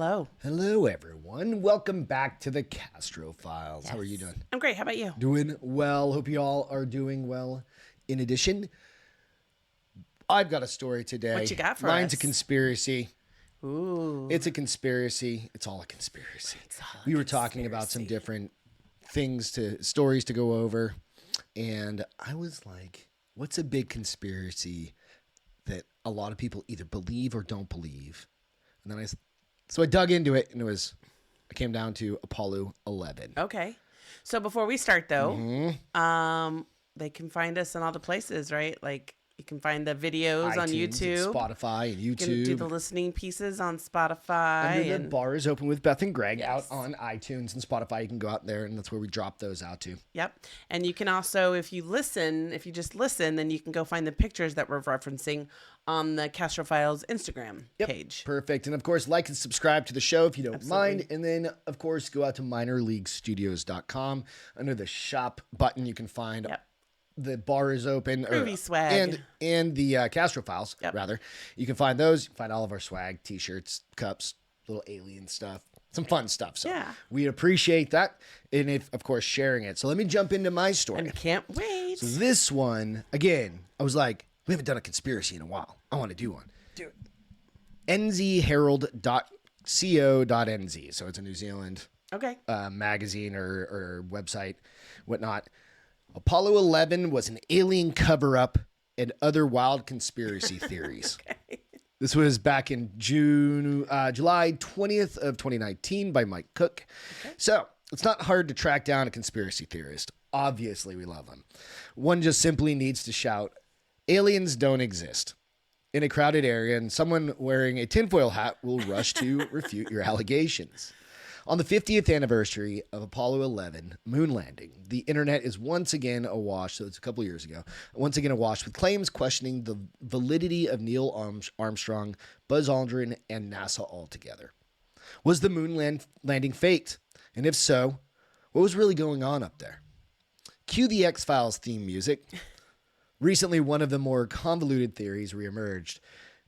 Hello. Hello, everyone. Welcome back to the Castro Files. Yes. How are you doing? I'm great. How about you? Doing well. Hope you all are doing well. In addition, I've got a story today. What you got for Mine's us? a conspiracy. Ooh. It's a conspiracy. It's all a conspiracy. We were talking about some different stories to go over. And I was like, what's a big conspiracy that a lot of people either believe or don't believe? And then so I dug into it, and I came down to Apollo 11. Okay. So before we start, though, they can find us in all the places, right? Like, you can find the videos iTunes on YouTube. And Spotify and YouTube. You can do the listening pieces on Spotify. Under the Bar is Open with Beth and Greg out on iTunes and Spotify. You can go out there, and that's where we drop those out to. Yep. And you can also, if you just listen, then you can go find the pictures that we're referencing on the Castro Files Instagram page. Perfect. And, of course, like and subscribe to the show if you don't mind. And then, of course, go out to minorleaguestudios.com. Under the shop button, you can find the Bar is Open. Groovy swag. And the Castro Files, rather. You can find those. You can find all of our swag, T-shirts, cups, little alien stuff. Some fun stuff. So we appreciate that. And, of course, sharing it. So let me jump into my story. And can't wait. So this one, again, I was like, we haven't done a conspiracy in a while. I want to do one. Do it. nzherald.co.nz. So it's a New Zealand magazine or website, whatnot. Apollo 11 was an alien cover-up and other wild conspiracy theories. This was back in July 20th of 2019 by Mike Cook. So it's not hard to track down a conspiracy theorist. Obviously, we love them. One just simply needs to shout, aliens don't exist, in a crowded area, and someone wearing a tinfoil hat will rush to refute your allegations. On the 50th anniversary of Apollo 11 moon landing, the internet is once again awash, so it's a couple years ago, once again awash with claims questioning the validity of Neil Armstrong, Buzz Aldrin, and NASA altogether. Was the moon landing faked? And if so, what was really going on up there? Cue the X-Files theme music. Recently, one of the more convoluted theories reemerged.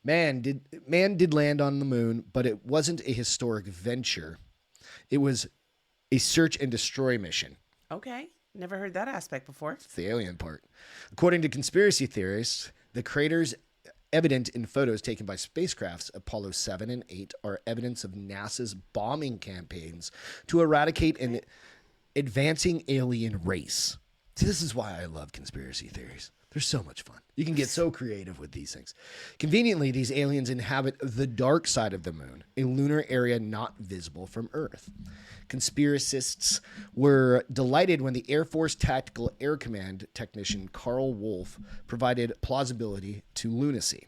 Man did land on the moon, but it wasn't a historic venture. It was a search and destroy mission. Okay. Never heard that aspect before. It's the alien part. According to conspiracy theorists, the craters evident in photos taken by spacecrafts Apollo 7 and 8 are evidence of NASA's bombing campaigns to eradicate an advancing alien race. See, this is why I love conspiracy theories. They're so much fun. You can get so creative with these things. Conveniently, these aliens inhabit the dark side of the moon, a lunar area not visible from Earth. Conspiracists were delighted when the Air Force Tactical Air Command technician Carl Wolf provided plausibility to lunacy.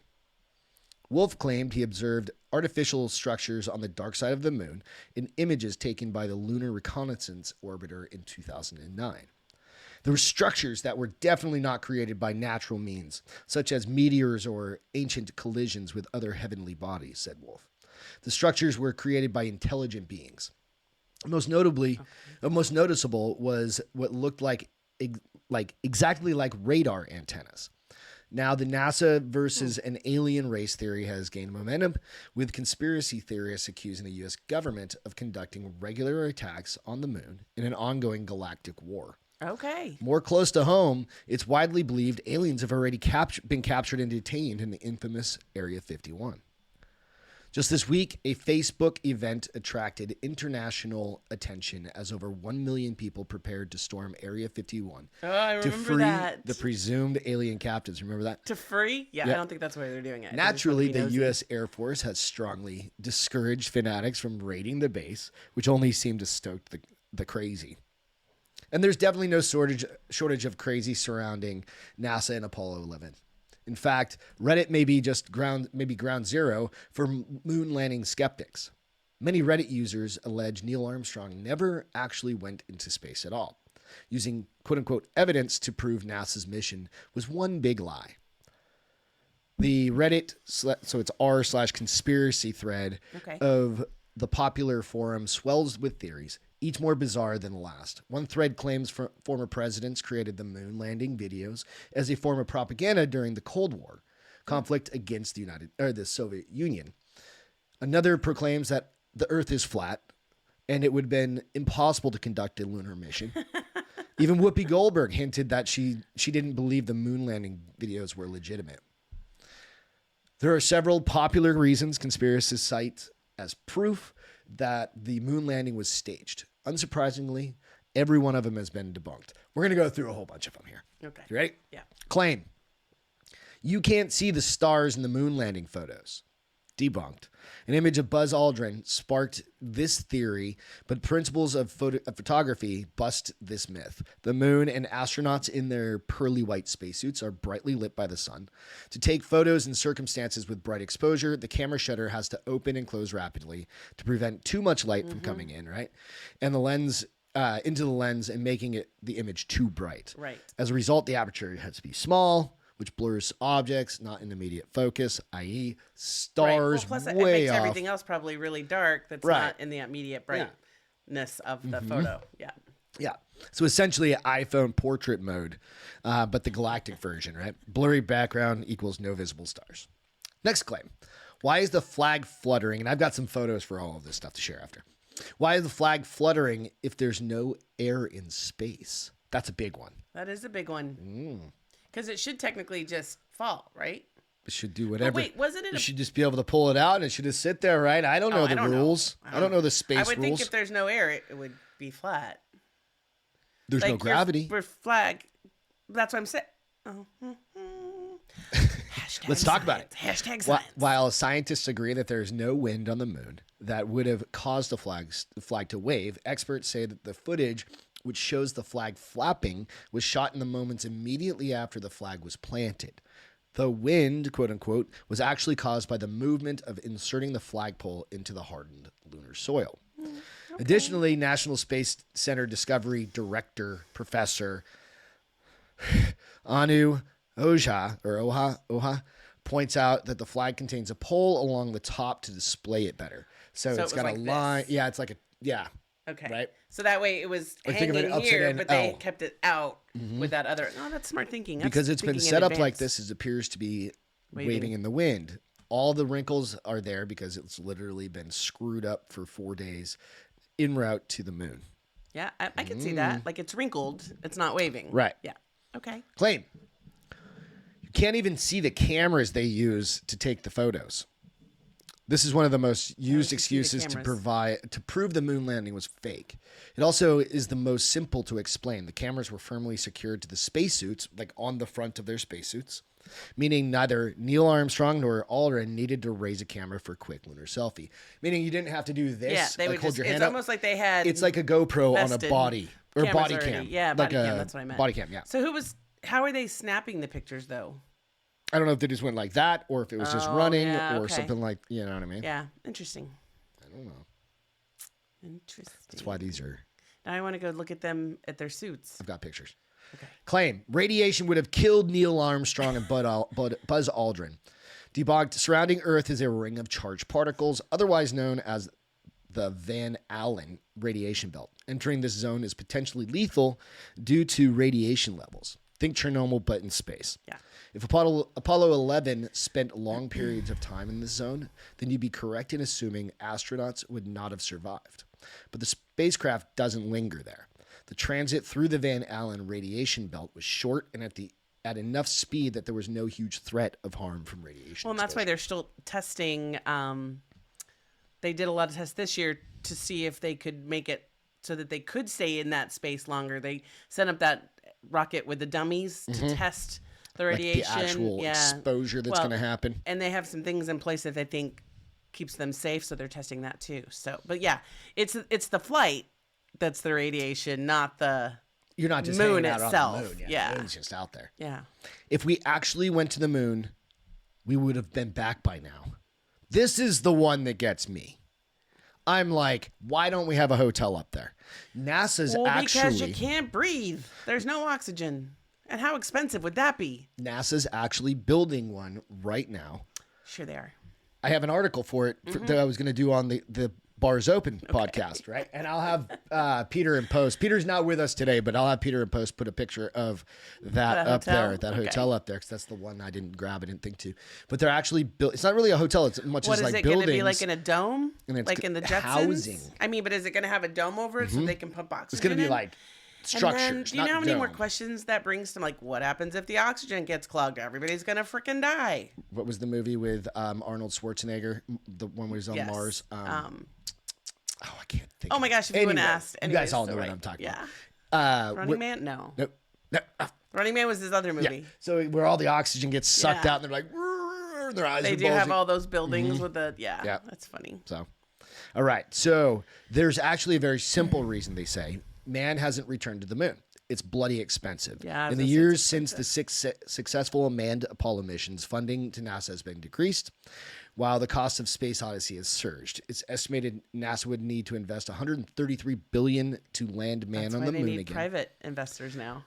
Wolf claimed he observed artificial structures on the dark side of the moon in images taken by the Lunar Reconnaissance Orbiter in 2009. There were structures that were definitely not created by natural means, such as meteors or ancient collisions with other heavenly bodies, said Wolf. The structures were created by intelligent beings. Most noticeable was what looked like exactly like radar antennas. Now, the NASA versus an alien race theory has gained momentum, with conspiracy theorists accusing the U.S. government of conducting regular attacks on the moon in an ongoing galactic war. Okay. More close to home, it's widely believed aliens have already been captured and detained in the infamous Area 51. Just this week, a Facebook event attracted international attention as over 1 million people prepared to storm Area 51 to free the presumed alien captives. Remember that? To free? Yeah, I don't think that's why they're doing it. Naturally, the U.S. Air Force has strongly discouraged fanatics from raiding the base, which only seemed to stoke the crazy. And there's definitely no shortage of crazy surrounding NASA and Apollo 11. In fact, Reddit may be ground zero for moon landing skeptics. Many Reddit users allege Neil Armstrong never actually went into space at all, using quote-unquote evidence to prove NASA's mission was one big lie. The Reddit, so it's r/conspiracy thread of the popular forum swells with theories, each more bizarre than the last. One thread claims former presidents created the moon landing videos as a form of propaganda during the Cold War conflict against the Soviet Union. Another proclaims that the Earth is flat, and it would have been impossible to conduct a lunar mission. Even Whoopi Goldberg hinted that she didn't believe the moon landing videos were legitimate. There are several popular reasons conspiracists cite as proof that the moon landing was staged. Unsurprisingly, every one of them has been debunked. We're going to go through a whole bunch of them here. Okay. You ready? Yeah. Claim. You can't see the stars in the moon landing photos. Debunked. An image of Buzz Aldrin sparked this theory, but principles of photography bust this myth. The moon and astronauts in their pearly white spacesuits are brightly lit by the sun. To take photos in circumstances with bright exposure, the camera shutter has to open and close rapidly to prevent too much light from coming in, right? And the lens into the lens and making the image too bright. Right. As a result, the aperture has to be small, which blurs objects not in immediate focus, i.e. stars Well, plus way it makes off. everything else probably really dark that's Right. not in the immediate brightness of the photo. Yeah. Yeah. So essentially iPhone portrait mode, but the galactic version, right? Blurry background equals no visible stars. Next claim. Why is the flag fluttering? And I've got some photos for all of this stuff to share after. Why is the flag fluttering if there's no air in space? That's a big one. That is a big one. Because it should technically just fall, right? It should do whatever. But wait, wasn't it? You should just be able to pull it out and it should just sit there, right? I don't know the rules. I don't know the space I rules. would think if there's no air, it would be flat. There's no gravity. Your flag. That's what I'm saying. Oh. Let's talk about it. Hashtag science. While scientists agree that there's no wind on the moon that would have caused the flag to wave, experts say that the footage which shows the flag flapping was shot in the moments immediately after the flag was planted. The wind, quote unquote, was actually caused by the movement of inserting the flagpole into the hardened lunar soil. Okay. Additionally, National Space Center Discovery Director Professor Anu Oha points out that the flag contains a pole along the top to display it better. So it's got like a line. This. Yeah, it's like Okay. Right. So that way it was hanging here, but they kept it out with that other. Oh, that's smart thinking. Because it's been set up like this, it appears to be waving in the wind. All the wrinkles are there because it's literally been screwed up for 4 days en route to the moon. Yeah, I can see that. Like it's wrinkled. It's not waving. Right. Yeah. Okay. Claim. You can't even see the cameras they use to take the photos. This is one of the most used excuses to prove the moon landing was fake. It also is the most simple to explain. The cameras were firmly secured to the spacesuits, like on the front of their spacesuits, meaning neither Neil Armstrong nor Aldrin needed to raise a camera for a quick lunar selfie. Meaning you didn't have to do this. Yeah, they like would hold just. your It's hand almost like they had. It's like a GoPro on a body or body already. cam. Yeah, like body cam. That's what I meant. Body cam. Yeah. So how are they snapping the pictures though? I don't know if they just went like that or if it was just running or okay. something like, you know what I mean? Yeah, interesting. I don't know. Interesting. That's why these are. Now I want to go look at them at their suits. I've got pictures. Okay. Claim radiation would have killed Neil Armstrong and Buzz Aldrin. Debunked. Surrounding Earth is a ring of charged particles, otherwise known as the Van Allen radiation belt. Entering this zone is potentially lethal due to radiation levels. Think Chernobyl, but in space. Yeah. If Apollo 11 spent long periods of time in this zone, then you'd be correct in assuming astronauts would not have survived. But the spacecraft doesn't linger there. The transit through the Van Allen radiation belt was short and at enough speed that there was no huge threat of harm from radiation. Well, and that's why they're still testing. They did a lot of tests this year to see if they could make it so that they could stay in that space longer. They sent up that rocket with the dummies to test the radiation, like the actual exposure that's going to happen. And they have some things in place that they think keeps them safe, so they're testing that too. So, but yeah, it's the flight that's the radiation, not the You're not just moon hanging out itself. on the moon. Yeah. The moon's just out there. Yeah. If we actually went to the moon, we would have been back by now. This is the one that gets me. I'm like, why don't we have a hotel up there? NASA's because you can't breathe. There's no oxygen. And how expensive would that be? NASA's actually building one right now. Sure they are. I have an article for it that I was going to do on the Bars Open podcast, right? And I'll have Peter in post. Peter's not with us today, but I'll have Peter in post put a picture of that up hotel? there, that Okay. hotel up there, because that's the one I didn't grab. I didn't think to. But they're actually built. It's not really a hotel. It's much What as is like it going to buildings. be, like in a dome? And it's Like in the Jetsons? housing. I mean, but is it going to have a dome over it so they can pump oxygen It's going to be in? like And structures. then, do you know not how many more dome. questions that brings to, like, what happens if the oxygen gets clogged? Everybody's going to freaking die. What was the movie with Arnold Schwarzenegger? The one where he's on Yes. Mars. I can't think. Oh my gosh, if you wouldn't asked. You guys all know what I'm talking about. Running Man? No. No, no. Running Man was his other movie. Yeah. So where all the oxygen gets sucked Yeah. out, and they're like, "Rrrr," their eyes They are do have bulging. all those buildings with the, Yeah. that's funny. So, all right. So there's actually a very simple reason they say man hasn't returned to the moon. It's bloody expensive. Yeah, I was In the gonna say years it's since the successful manned Apollo missions, funding to NASA has been decreased, while the cost of Space Odyssey has surged. It's estimated NASA would need to invest $133 billion to land man That's on why the they moon need again. private investors now.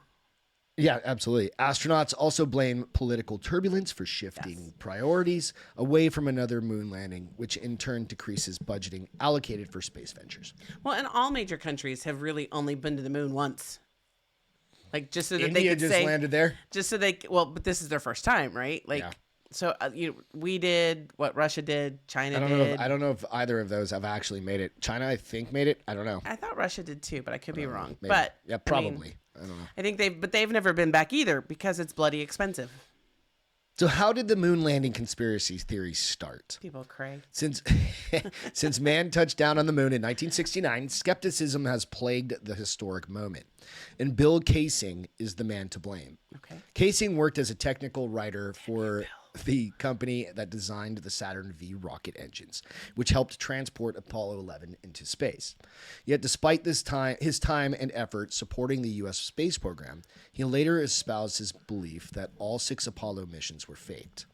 Yeah, absolutely. Astronauts also blame political turbulence for shifting priorities away from another moon landing, which in turn decreases budgeting allocated for space ventures. Well, and all major countries have really only been to the moon once. Like, just so that they India could just say, landed there. just so they, well, but this is their first time, right? Like, Yeah. so we did what Russia did, China did. I don't know if either of those have actually made it. China, I think, made it. I don't know. I thought Russia did too, but I could be wrong. Maybe. But yeah, I mean, probably. I don't know. I think they've never been back either because it's bloody expensive. So, how did the moon landing conspiracy theory start? People cray. Since since man touched down on the moon in 1969, skepticism has plagued the historic moment, and Bill Kaysing is the man to blame. Okay. Kaysing worked as a technical writer for the company that designed the Saturn V rocket engines, which helped transport Apollo 11 into space. Yet, despite his time and effort supporting the U.S. space program, he later espoused his belief that all 6 Apollo missions were faked.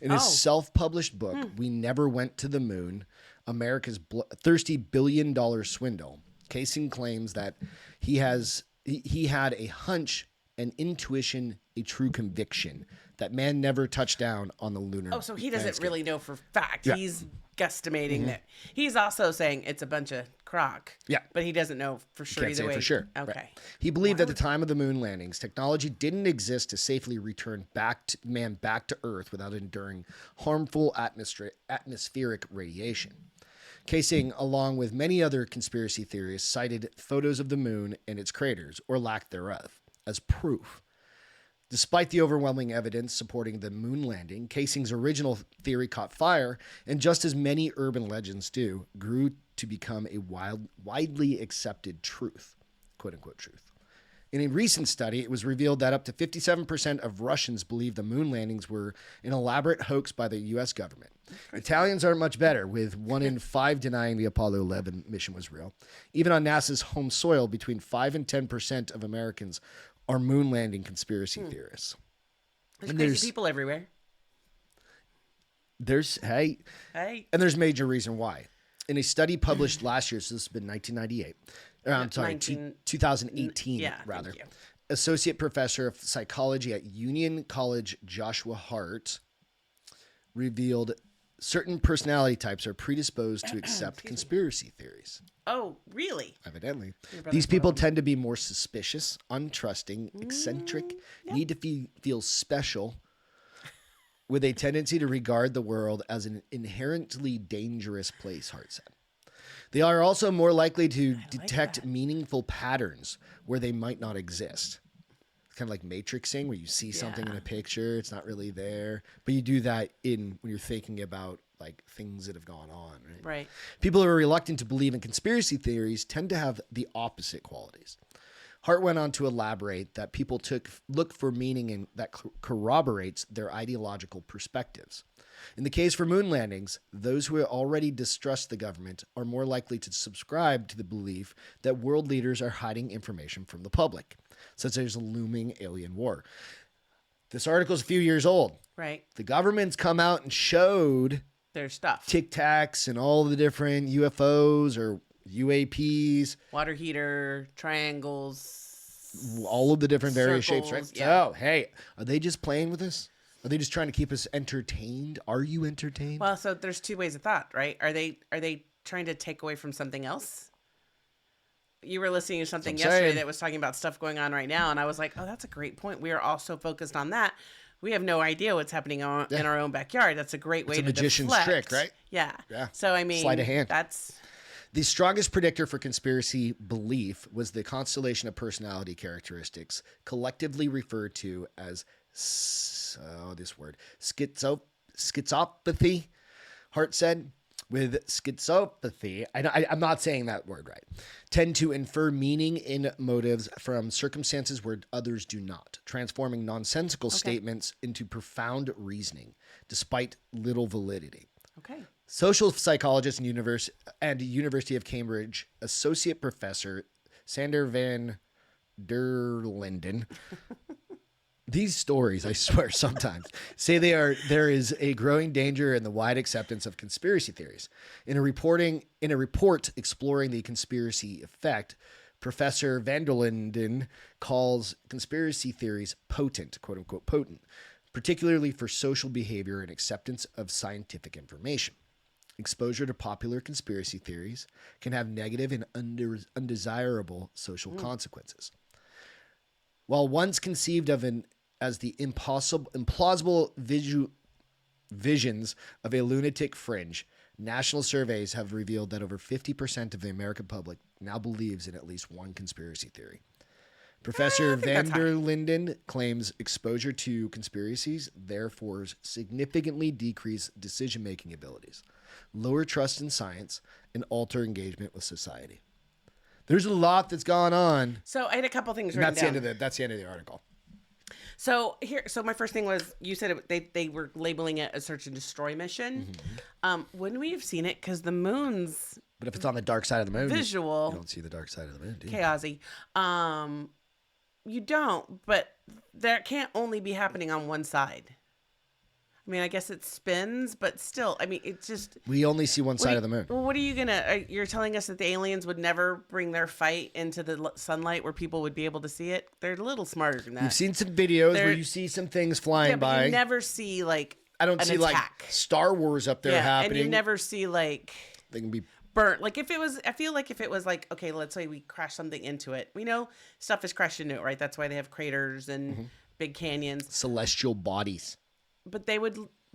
In his self-published book, We Never Went to the Moon, America's Thirsty Billion-Dollar Swindle, Kaysing claims that he had a hunch, an intuition, a true conviction that man never touched down on the lunar. Oh, so he doesn't landscape. really know for fact. Yeah. He's guesstimating that. He's also saying it's a bunch of crock. Yeah. But he doesn't know for sure Can't either say way. for sure. Okay. Right. He believed at the time of the moon landings, technology didn't exist to safely return man back to Earth without enduring harmful atmospheric radiation. Kaysing, along with many other conspiracy theorists, cited photos of the moon and its craters, or lack thereof, as proof. Despite the overwhelming evidence supporting the moon landing, Kaysing's original theory caught fire, and just as many urban legends do, grew to become a widely accepted truth, quote-unquote truth. In a recent study, it was revealed that up to 57% of Russians believe the moon landings were an elaborate hoax by the U.S. government. Italians aren't much better, with 1 in 5 denying the Apollo 11 mission was real. Even on NASA's home soil, between 5 and 10% of Americans are moon landing conspiracy theorists. There's And crazy people everywhere. Hey, Hey. and there's major reason why. In a study published last year, so this has been 1998, I'm sorry, 2018 yeah, rather. thank you. Associate Professor of Psychology at Union College Joshua Hart revealed certain personality types are predisposed to accept conspiracy theories. Oh, really? Evidently. These people tend to be more suspicious, untrusting, Mm, eccentric, need to feel special, with a tendency to regard the world as an inherently dangerous place, Hart said. They are also more likely to detect meaningful patterns where they might not exist. It's kind of like matrixing, where you see something in a picture, it's not really there, but you do that when you're thinking about like things that have gone on, right? Right. People who are reluctant to believe in conspiracy theories tend to have the opposite qualities. Hart went on to elaborate that people look for meaning that corroborates their ideological perspectives. In the case for moon landings, those who already distrust the government are more likely to subscribe to the belief that world leaders are hiding information from the public, such as a looming alien war. This article is a few years old. Right. The government's come out and showed Their stuff. Tic Tacs and all the different UFOs or UAPs, Water heater, triangles. all of the different various shapes, right? Circles, yeah. So, hey, are they just playing with us? Are they just trying to keep us entertained? Are you entertained? Well, so there's two ways of thought, right? Are they trying to take away from something else. You were listening to something That's what I'm yesterday saying. that was talking about stuff going on right now, and I was like, oh, that's a great point. We are all so focused on that. We have no idea what's happening in our own backyard. That's a great way It's a to magician's deflect. trick, right? Yeah. Yeah. So, I mean, Sleight of hand. that's... The strongest predictor for conspiracy belief was the constellation of personality characteristics, collectively referred to as schizopathy. Hart said, with schizopathy, I'm not saying that word right, tend to infer meaning in motives from circumstances where others do not, transforming nonsensical statements into profound reasoning, despite little validity. Okay. Social psychologist and University of Cambridge associate professor Sander van der Linden. These stories, I swear, sometimes say there is a growing danger in the wide acceptance of conspiracy theories. In a report exploring the conspiracy effect, Professor van der Linden calls conspiracy theories potent, quote unquote potent, particularly for social behavior and acceptance of scientific information. Exposure to popular conspiracy theories can have negative and undesirable social consequences. While once conceived of as the implausible visions of a lunatic fringe, national surveys have revealed that over 50% of the American public now believes in at least one conspiracy theory. Professor van der Linden claims exposure to conspiracies therefore significantly decrease decision-making abilities, lower trust in science, and alter engagement with society. There's a lot that's gone on. So I had a couple things written That's down. the end of the article. So my first thing was, you said they were labeling it a search and destroy mission. Wouldn't we have seen it? Because the moon's But if it's on the dark side of the moon, visual, you don't see the dark side of the moon, do you? chaosy. You don't, but that can't only be happening on one side. I mean, I guess it spins, but still, I mean, it's just... We only see one side of the moon. Well, what are you you're telling us that the aliens would never bring their fight into the sunlight where people would be able to see it? They're a little smarter than that. You've seen some videos where you see some things flying but by. you never see, like, I don't an see, attack. like, Star Wars up there happening. And you never see, like... They can be... burnt. Like, if it was... I feel like if it was, like, okay, let's say we crash something into it. We know stuff is crashed into it, right? That's why they have craters and big canyons. Celestial bodies. But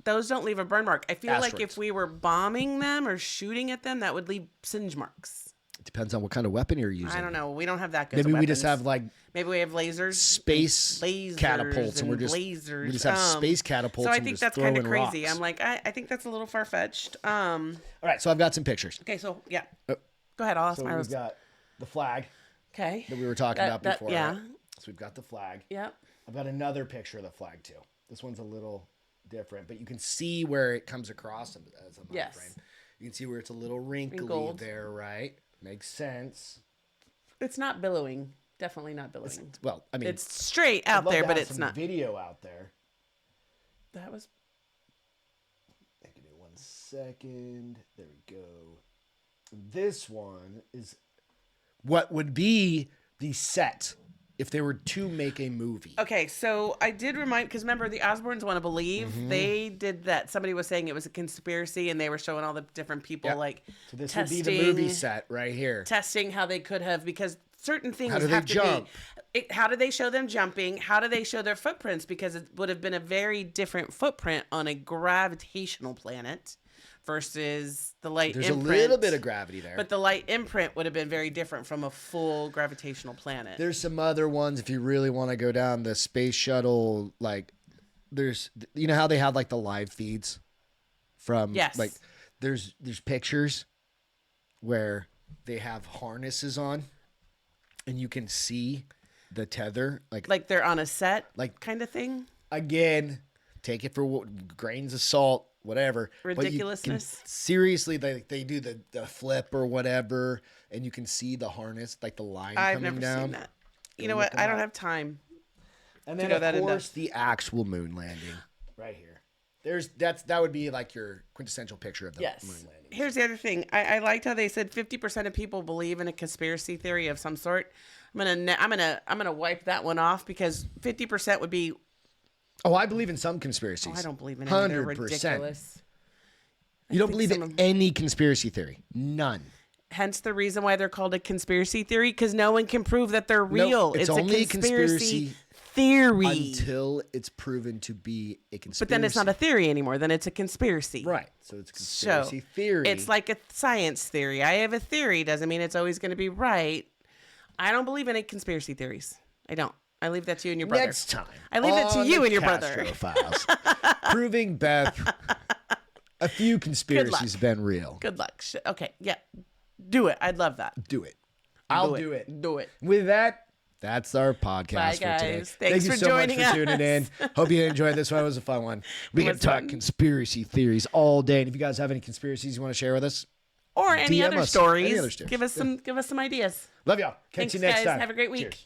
those don't leave a burn mark. I feel like Asteroids. if we were bombing them or shooting at them, that would leave singe marks. It depends on what kind of weapon you're using. I don't know. We don't have that good. Maybe we weapons. just have, like... Maybe we have lasers. Space catapults. And we're just... lasers. We just have space catapults. So I and think just that's kind of throwing crazy. rocks. I'm like, I think that's a little far-fetched. All right, so I've got some pictures. Okay, so, yeah. Oh. Go ahead. I'll ask So my we've got the flag Okay. that we were talking about before. Yeah. Right? So we've got the flag. Yep. I've got another picture of the flag, too. This one's a little different, but you can see where it comes across as a mind Yes. frame. You can see where it's a little wrinkly Wrinkled. there, right? Makes sense. It's not billowing. Definitely not billowing. Well, I mean, It's straight I'd out love there, to but have it's some not. video out there. That was... Give me 1 second. There we go. This one is what would be the set if they were to make a movie. Okay, so I did remind, because remember, the Osbournes Want to Believe, they did that. Somebody was saying it was a conspiracy, and they were showing all the different people, Yep. like, So this testing, would be the movie set right here. testing how they could have, because certain things How do they have to jump? be. How do they show them jumping? How do they show their footprints? Because it would have been a very different footprint on a gravitational planet versus the light There's imprint. a little bit of gravity there. But the light imprint would have been very different from a full gravitational planet. There's some other ones if you really want to go down the space shuttle. Like, there's, you know how they have like the live feeds from, Yes. like, there's pictures where they have harnesses on, and you can see the tether. Like they're on a set, Like- kind of thing. Again, take it for grains of salt, whatever. But you can- Ridiculousness. seriously, they do the flip or whatever, and you can see the harness, like the line I've coming never down. seen that. You Go know look what? them I don't up. have time. And to then go of that in course the actual moon landing right here. That would be like your quintessential picture of the Yes. moon landing. Here's the other thing. I liked how they said 50% of people believe in a conspiracy theory of some sort. I'm gonna wipe that one off because 50% would be. Oh, I believe in some conspiracies. Oh, I don't believe in any. They're 100%. ridiculous. You don't believe in any conspiracy theory? None. Hence the reason why they're called a conspiracy theory, because no one can prove that they're real. It's only a conspiracy theory until it's proven to be a conspiracy. But then it's not a theory anymore. Then it's a conspiracy. Right. So it's a conspiracy theory. It's like a science theory. I have a theory doesn't mean it's always going to be right. I don't believe in any conspiracy theories. I don't. I leave that to you and your brother. Next time. I leave that to you and your Castro brother. Files. Proving Beth. A few conspiracies have been real. Good luck. Okay. Yeah. Do it. I'd love that. Do it. I'll do it. Do it. With that, that's our podcast Bye, for today. guys. Thank Thanks you for so much joining for tuning in. Hope you enjoyed this one. It was a fun one. We can talk conspiracy theories all day. And if you guys have any conspiracies you want to share with us, or any DM other us. stories, Any other stories. give us some ideas. Love y'all. Catch Thanks, you next guys. time. Have a great week. Cheers.